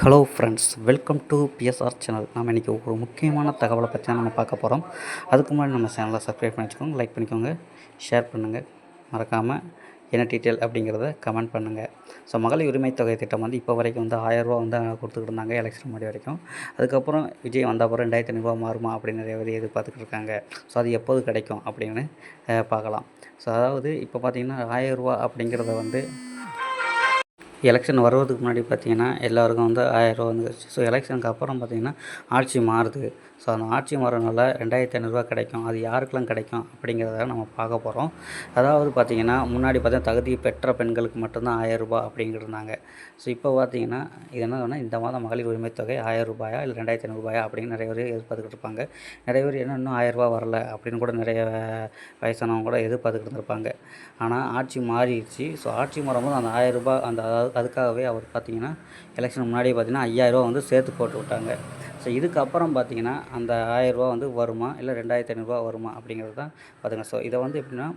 Hello friends, welcome to PSR channel. நாம் இன்றைக்கி ஒரு முக்கியமான தகவலை பற்றி தான் நம்ம பார்க்க போகிறோம். அதுக்கு முன்னாடி நம்ம சேனலை சப்ஸ்கிரைப் பண்ணி வச்சுக்கோங்க, லைக் பண்ணிக்கோங்க, ஷேர் பண்ணுங்கள். மறக்காமல் என்ன டீட்டெயில் அப்படிங்கிறத கமெண்ட் பண்ணுங்கள். ஸோ மகளிர் உரிமை தொகை திட்டம் வந்து இப்போ வரைக்கும் வந்து 1000 வந்து கொடுத்துக்கிட்டு இருந்தாங்க எலெக்ஷன் முன்னாடி வரைக்கும். அதுக்கப்புறம் விஜய் வந்த அப்புறம் 2500 மாறுமா அப்படின்னு நிறைய பேர் எதிர்பார்த்துக்கிட்டு இருக்காங்க. ஸோ அது எப்போது கிடைக்கும் அப்படின்னு பார்க்கலாம். ஸோ அதாவது இப்போ பார்த்திங்கன்னா 1000 அப்படிங்கிறத வந்து எலெக்ஷன் வருவதுக்கு முன்னாடி பார்த்திங்கன்னா எல்லாருக்கும் வந்து 1000 வந்துருச்சு. ஸோ எலெக்ஷனுக்கு அப்புறம் பார்த்திங்கன்னா ஆட்சி மாறுது. ஸோ அந்த ஆட்சி மாறனால 2500 கிடைக்கும். அது யாருக்கெல்லாம் கிடைக்கும் அப்படிங்கிறத நம்ம பார்க்க போகிறோம். அதாவது பார்த்திங்கன்னா முன்னாடி பார்த்தீங்கன்னா தகுதி பெற்ற பெண்களுக்கு மட்டும்தான் 1000 அப்படிங்கிறாங்க. ஸோ இப்போ பார்த்திங்கன்னா இது என்னன்னா இந்த மாதம் மகளிர் உரிமை தொகை 1000 இல்லை 2500 அப்படின்னு நிறைய பேர் எதிர்பார்த்துக்கிட்டு இருப்பாங்க. நிறைய பேர் என்ன இன்னும் 1000 வரல அப்படின்னு கூட நிறைய வயசானவங்க கூட எதிர்பார்த்துக்கிட்டு இருப்பாங்க. ஆனால் ஆட்சி மாறிடுச்சு. ஸோ ஆட்சி மாறும்போது அந்த 1000 அந்த அதுக்காகவே அவர் பார்த்திங்கன்னா எலெக்ஷன் முன்னாடியே பார்த்திங்கன்னா 5000 வந்து சேர்த்து போட்டு விட்டாங்க. ஸோ இதுக்கப்புறம் பார்த்திங்கன்னா அந்த 1000 வந்து வருமா இல்லை 2500 வருமா அப்படிங்கிறது தான் பார்த்துங்க. ஸோ இதை வந்து எப்படின்னா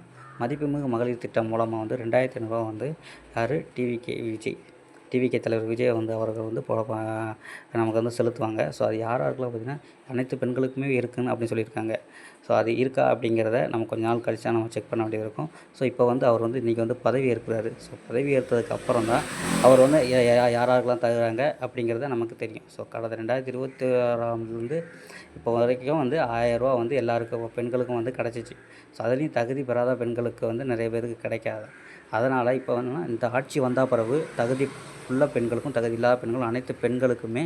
மதிப்புமிகு மகளிர் திட்டம் மூலமாக வந்து 2500 வந்து யார் டிவிகே தலைவர் விஜய் வந்து அவர்கள் வந்து நமக்கு வந்து செலுத்துவாங்க. ஸோ அது யாராருக்கெல்லாம் பார்த்திங்கன்னா அனைத்து பெண்களுக்குமே இருக்குன்னு அப்படின்னு சொல்லியிருக்காங்க. ஸோ அது இருக்கா அப்படிங்கிறத நம்ம கொஞ்ச நாள் கழிச்சா நம்ம செக் பண்ண வேண்டியது இருக்கும். ஸோ இப்போ வந்து அவர் வந்து இன்றைக்கி வந்து பதவி ஏற்கிறாரு. ஸோ பதவி ஏற்றதுக்கு அப்புறம் தான் அவர் வந்து யாராருக்கெல்லாம் தகுறாங்க அப்படிங்கிறத நமக்கு தெரியும். ஸோ கடந்த 2026 இப்போ வரைக்கும் வந்து 1000 வந்து எல்லாருக்கும் பெண்களுக்கும் வந்து கிடச்சிச்சு. ஸோ அதுலேயும் தகுதி பெறாத பெண்களுக்கு வந்து நிறைய பேருக்கு கிடைக்காது. அதனால் இப்போ வந்து இந்த ஆட்சி வந்தால் பிறகு தகுதி உள்ள பெண்களுக்கும் தகுதி இல்லாத பெண்களும் அனைத்து பெண்களுக்குமே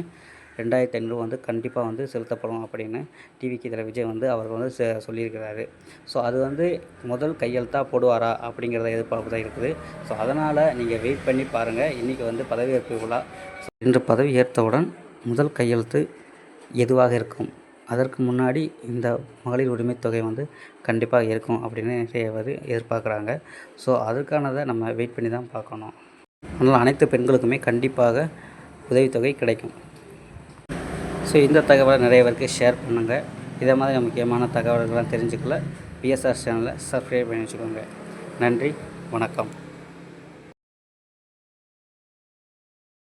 2500 வந்து கண்டிப்பாக வந்து செலுத்தப்படும் அப்படின்னு டிவிகே தலைவர் விஜய் வந்து அவர்கள் வந்து சொல்லியிருக்கிறாரு. ஸோ அது வந்து முதல் கையெழுத்தாக போடுவாரா அப்படிங்கிறத எதிர்பார்ப்பு தான் இருக்குது. ஸோ அதனால் நீங்கள் வெயிட் பண்ணி பாருங்கள். இன்றைக்கி வந்து பதவியேற்பு விழா. இன்று பதவி ஏற்றவுடன் முதல் கையெழுத்து எதுவாக இருக்கும், அதற்கு முன்னாடி இந்த மகளிர் உரிமை தொகை வந்து கண்டிப்பாக இருக்கும் அப்படின்னு நிறைய பேர் எதிர்பார்க்குறாங்க. ஸோ அதுக்கானதை நம்ம வெயிட் பண்ணி தான் பார்க்கணும். அதனால் அனைத்து பெண்களுக்குமே கண்டிப்பாக உதவித்தொகை கிடைக்கும். ஸோ இந்த தகவலை நிறைய பேருக்கு ஷேர் பண்ணுங்கள். இதே மாதிரி முக்கியமான தகவல்கள்லாம் தெரிஞ்சுக்கல பிஎஸ்ஆர் சேனலை சப்ஸ்கிரைப் பண்ணி வச்சுக்கோங்க. நன்றி, வணக்கம்.